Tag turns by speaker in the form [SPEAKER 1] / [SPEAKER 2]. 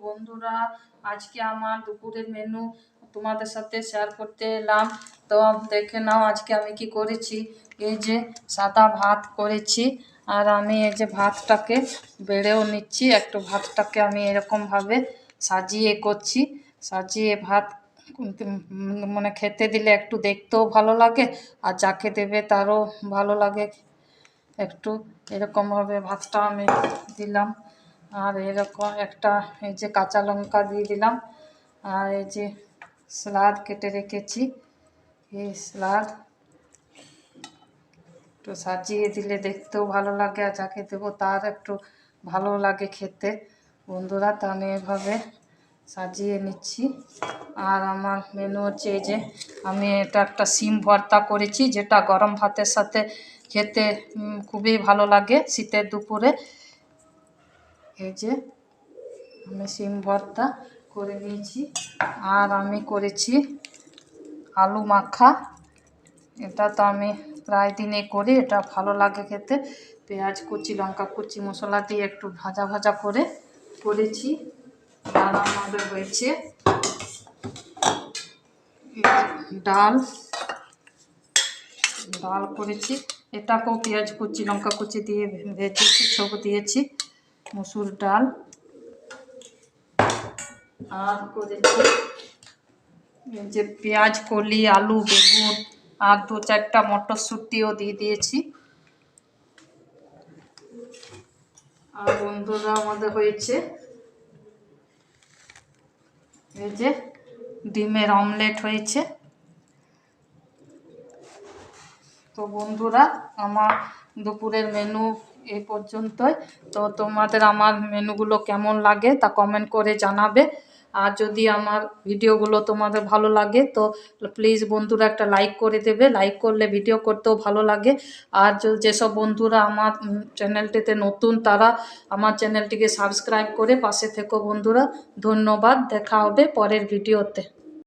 [SPEAKER 1] বন্ধুরা, আজকে আমার দুপুরের মেনু তোমাদের সাথে শেয়ার করতে এলাম। তো দেখে নাও আজকে আমি কি করেছি। এই যে সাদা ভাত করেছি, আর আমি এই যে ভাতটাকে বেড়েও নিচ্ছি। একটু ভাতটাকে আমি এরকমভাবে সাজিয়ে করছি। সাজিয়ে ভাত মানে খেতে দিলে একটু দেখতেও ভালো লাগে, আর যাকে দেবে তারও ভালো লাগে। একটু এরকমভাবে ভাতটা আমি দিলাম, আর এরকম একটা এই যে কাঁচা লঙ্কা দিয়ে দিলাম, আর এই যে স্যালাড কেটে রেখেছি। এই স্যালাড একটু সাজিয়ে দিলে দেখতেও ভালো লাগে, আর যাকে দেবো তার একটু ভালো লাগে খেতে। বন্ধুরা, তা আমি এভাবে সাজিয়ে নিচ্ছি। আর আমার মেনু হচ্ছে এই যে আমি এটা একটা সিম ভর্তা করেছি, যেটা গরম ভাতের সাথে খেতে খুবই ভালো লাগে শীতের দুপুরে। এই যে আমি সিম ভর্তা করে নিয়েছি। আর আমি করেছি আলু মাখা। এটা তো আমি প্রায় দিনে করি, এটা ভালো লাগে খেতে। পেঁয়াজ কুচি, লঙ্কা কুচি, মশলা দিয়ে একটু ভাজা ভাজা করে করেছি। আর আমাদের হয়েছে ডাল ডাল করেছি, এটাকেও পেঁয়াজ কুচি লঙ্কা কুচি দিয়ে ভেজেছি, সব দিয়েছি। মসুর ডাল আর করেছি এই যে পেঁয়াজ কলি, আলু, বেগুন, আর 2-4টা মটরশুঁটিও দিয়ে দিয়েছি। আর বন্ধুরা, আমাদের হয়েছে এই যে ডিমের অমলেট হয়েছে। তো বন্ধুরা, আমার দুপুরের মেনু এই পর্যন্তই। তো তোমাদের আমার মেনুগুলো কেমন লাগে তা কমেন্ট করে জানাবে। আর যদি আমার ভিডিওগুলো তোমাদের ভালো লাগে তো প্লিজ বন্ধুরা একটা লাইক করে দেবে। লাইক করলে ভিডিও করতেও ভালো লাগে। আর যেসব বন্ধুরা আমার চ্যানেলটিতে নতুন, তারা আমার চ্যানেলটিকে সাবস্ক্রাইব করে পাশে থেকো বন্ধুরা। ধন্যবাদ, দেখা হবে পরের ভিডিওতে।